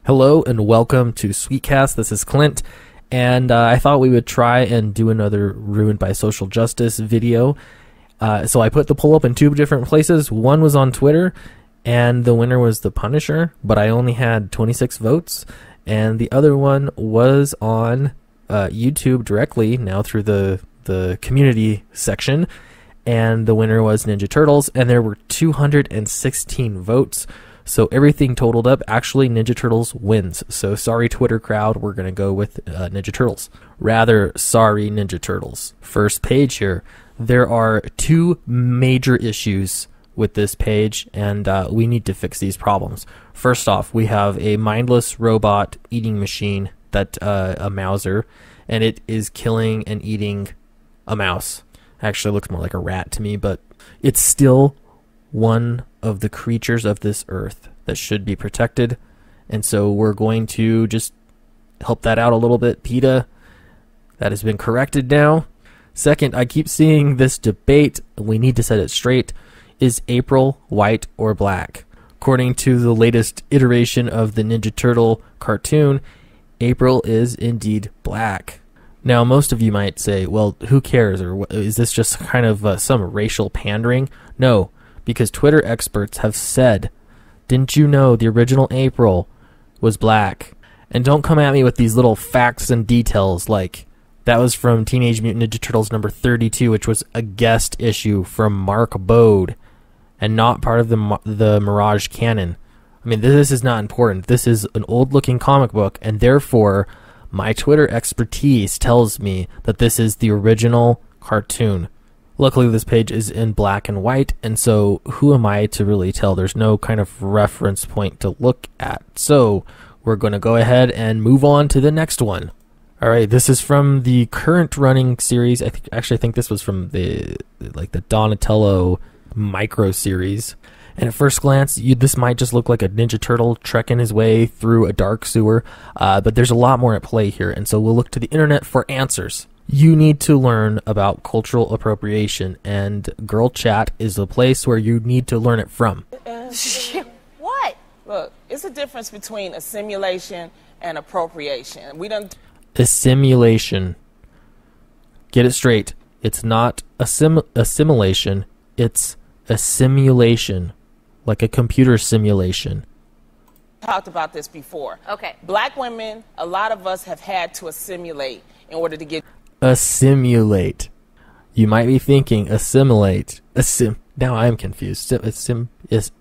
Hello and welcome to Sweetcast. This is Clint, and I thought we would try and do another Ruined by Social Justice video. So I put the poll up in two different places. One was on Twitter, and the winner was The Punisher, but I only had 26 votes. And the other one was on YouTube directly, now through the community section, and the winner was Ninja Turtles, and there were 216 votes. So everything totaled up. Actually, Ninja Turtles wins. So sorry, Twitter crowd. We're going to go with Ninja Turtles. Rather, sorry, Ninja Turtles. First page here. There are two major issues with this page, and we need to fix these problems. First off, we have a mindless robot eating machine, that a Mauser, and it is killing and eating a mouse. Actually, it looks more like a rat to me, but it's still one of the creatures of this earth that should be protected, and so we're going to just help that out a little bit. PETA, that has been corrected now. Second, I keep seeing this debate, we need to set it straight. Is April white or black? According to the latest iteration of the Ninja Turtle cartoon, April is indeed black. Now, most of you might say, well, who cares, or is this just kind of some racial pandering? No, because Twitter experts have said, didn't you know the original April was black? And don't come at me with these little facts and details like that was from Teenage Mutant Ninja Turtles number 32, which was a guest issue from Mark Bode and not part of the Mirage canon. I mean, this is not important. This is an old-looking comic book, and therefore my Twitter expertise tells me that this is the original cartoon. Luckily, this page is in black and white, and so who am I to really tell? There's no kind of reference point to look at. So we're going to go ahead and move on to the next one. All right, this is from the current running series. I think this was from the Donatello micro series. And at first glance, this might just look like a Ninja Turtle trekking his way through a dark sewer, but there's a lot more at play here, and so we'll look to the internet for answers. You need to learn about cultural appropriation, and Girl Chat is the place where you need to learn it from. What? Look, it's a difference between assimilation and appropriation. Assimilation. Get it straight. It's not assimilation. It's a simulation, like a computer simulation. Talked about this before. Okay. Black women, a lot of us have had to assimilate in order to get... Assimilate. You might be thinking assimilate. Now I'm confused.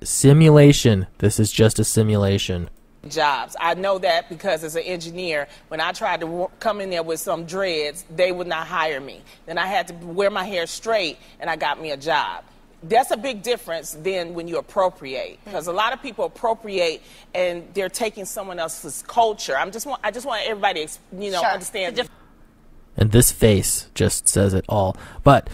Simulation. This is just a simulation. Jobs. I know that because as an engineer, when I tried to come in there with some dreads, they would not hire me. Then I had to wear my hair straight, and I got me a job. That's a big difference than when you appropriate, because a lot of people appropriate and they're taking someone else's culture. I just want everybody to understand. And this face just says it all. But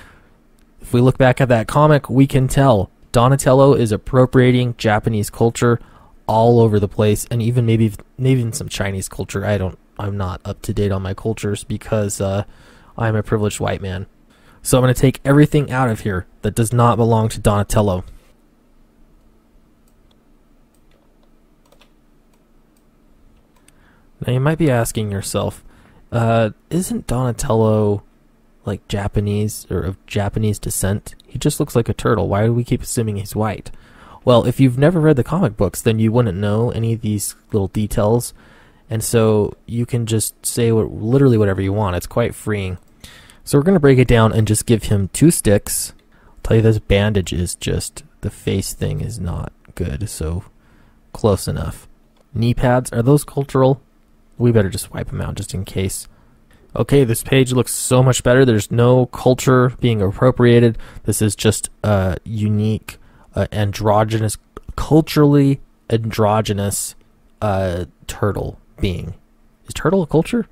if we look back at that comic, we can tell Donatello is appropriating Japanese culture all over the place, and even maybe even some Chinese culture. I'm not up to date on my cultures because I'm a privileged white man. So I'm going to take everything out of here that does not belong to Donatello. Now you might be asking yourself, isn't Donatello like Japanese or of Japanese descent? He just looks like a turtle. Why do we keep assuming he's white? Well, if you've never read the comic books, then you wouldn't know any of these little details. And so you can just say literally whatever you want. It's quite freeing. So we're going to break it down and just give him 2 sticks. I'll tell you this bandage is just, the face thing is not good, so close enough. Knee pads, are those cultural? We better just wipe them out just in case. Okay, this page looks so much better. There's no culture being appropriated. This is just a unique, androgynous, culturally androgynous turtle being. Is turtle a culture?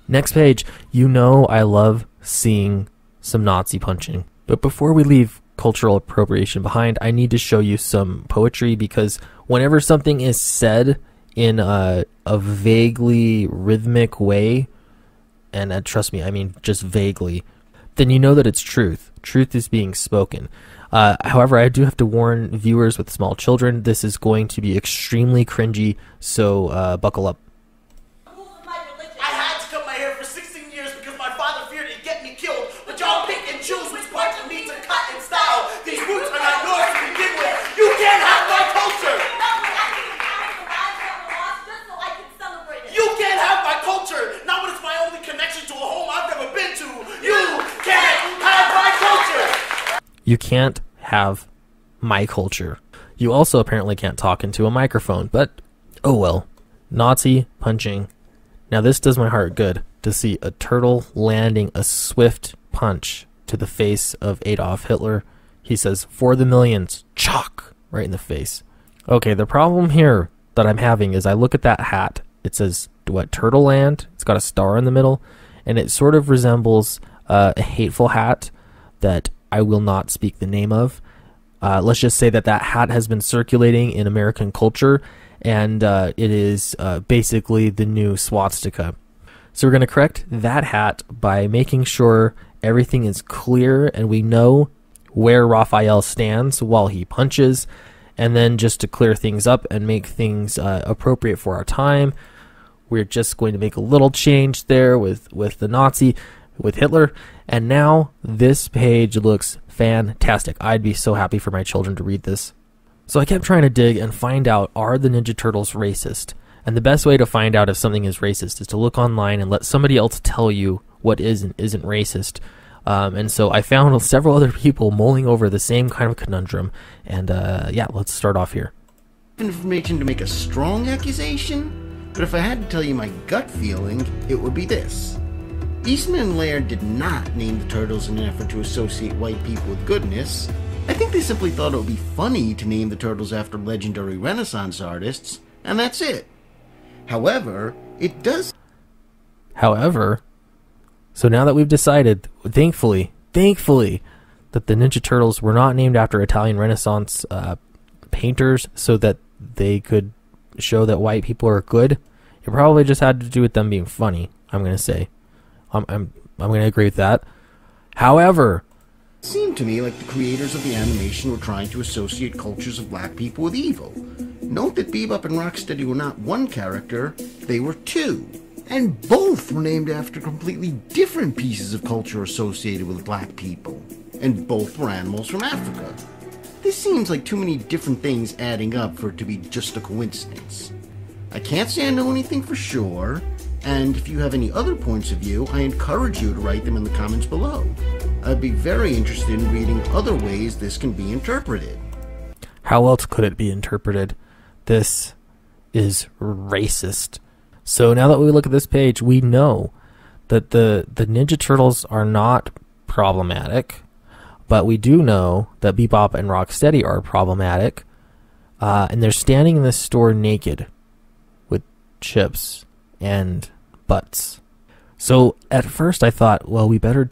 Next page. You know I love seeing some Nazi punching. But before we leave cultural appropriation behind, I need to show you some poetry, because whenever something is said in a vaguely rhythmic way, and trust me, I mean just vaguely, then you know that it's truth. Truth is being spoken. However, I do have to warn viewers with small children, this is going to be extremely cringy, so buckle up. I had to cut my hair for 16 years because my father feared it'd get me killed, but y'all pick and choose which parts of me to cut and style. These roots are not yours to begin with. You can't have my culture! You can't have my culture! Not when it's my only connection to a home I've never been to! You can't have my culture! You can't have my culture. You also apparently can't talk into a microphone, but oh well. Nazi punching. Now this does my heart good to see a turtle landing a swift punch to the face of Adolf Hitler. He says, "For the millions," chalk, right in the face. Okay, the problem here that I'm having is I look at that hat. It says, what, Turtle Land? It's got a star in the middle, and it sort of resembles a hateful hat that I will not speak the name of. Let's just say that that hat has been circulating in American culture, and it is basically the new swastika. So we're going to correct that hat by making sure everything is clear and we know where Raphael stands while he punches, and then just to clear things up and make things appropriate for our time, we're just going to make a little change there with the Nazi, with Hitler, and now this page looks fantastic. I'd be so happy for my children to read this. So I kept trying to dig and find out, are the Ninja Turtles racist? And the best way to find out if something is racist is to look online and let somebody else tell you what is and isn't racist. And so I found several other people mulling over the same kind of conundrum. And yeah, let's start off here. Information to make a strong accusation, but if I had to tell you my gut feeling, it would be this. Eastman and Laird did not name the Turtles in an effort to associate white people with goodness. I think they simply thought it would be funny to name the Turtles after legendary Renaissance artists, and that's it. However, it does... So now that we've decided, thankfully, that the Ninja Turtles were not named after Italian Renaissance painters so that they could show that white people are good, it probably just had to do with them being funny, I'm going to say. I'm going to agree with that. However, it seemed to me like the creators of the animation were trying to associate cultures of black people with evil. Note that Bebop and Rocksteady were not one character, they were two. And both were named after completely different pieces of culture associated with black people. And both were animals from Africa. This seems like too many different things adding up for it to be just a coincidence. I can't say I know anything for sure, and if you have any other points of view, I encourage you to write them in the comments below. I'd be very interested in reading other ways this can be interpreted. How else could it be interpreted? This is racist. So now that we look at this page, we know that the Ninja Turtles are not problematic, but we do know that Bebop and Rocksteady are problematic, and they're standing in this store naked with chips and butts. So at first I thought, well, we better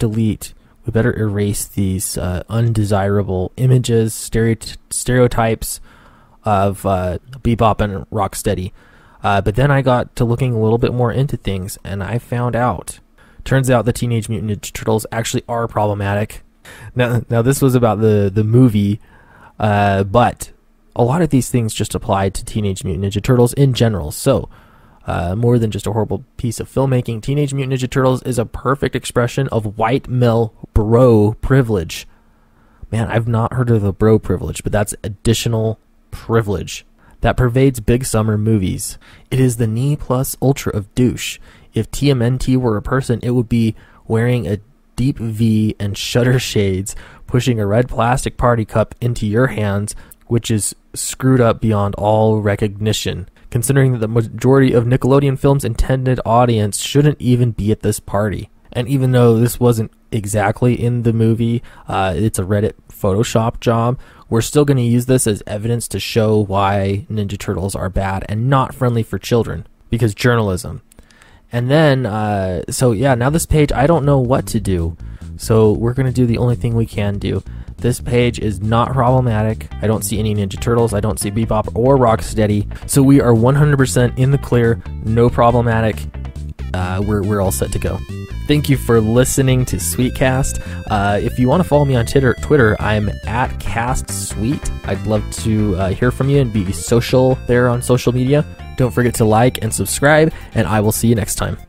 erase these undesirable images, stereotypes of Bebop and Rocksteady. But then I got to looking a little bit more into things, and I found out. Turns out the Teenage Mutant Ninja Turtles actually are problematic. Now this was about the movie, but a lot of these things just apply to Teenage Mutant Ninja Turtles in general. So, more than just a horrible piece of filmmaking, Teenage Mutant Ninja Turtles is a perfect expression of white male bro privilege. Man, I've not heard of the bro privilege, but that's additional privilege that pervades big summer movies. It is the knee plus ultra of douche. If TMNT were a person, it would be wearing a deep V and shutter shades, pushing a red plastic party cup into your hands, which is screwed up beyond all recognition, considering that the majority of Nickelodeon films' intended audience shouldn't even be at this party. And even though this wasn't exactly in the movie, it's a Reddit Photoshop job, we're still going to use this as evidence to show why Ninja Turtles are bad and not friendly for children, because journalism. And then, so yeah, now this page, I don't know what to do. So we're going to do the only thing we can do. This page is not problematic. I don't see any Ninja Turtles. I don't see Bebop or Rocksteady. So we are 100% in the clear, no problematic. We're all set to go. Thank you for listening to Sweetcast. If you want to follow me on Twitter, I'm at CastSweet. I'd love to hear from you and be social there on social media. Don't forget to like and subscribe, and I will see you next time.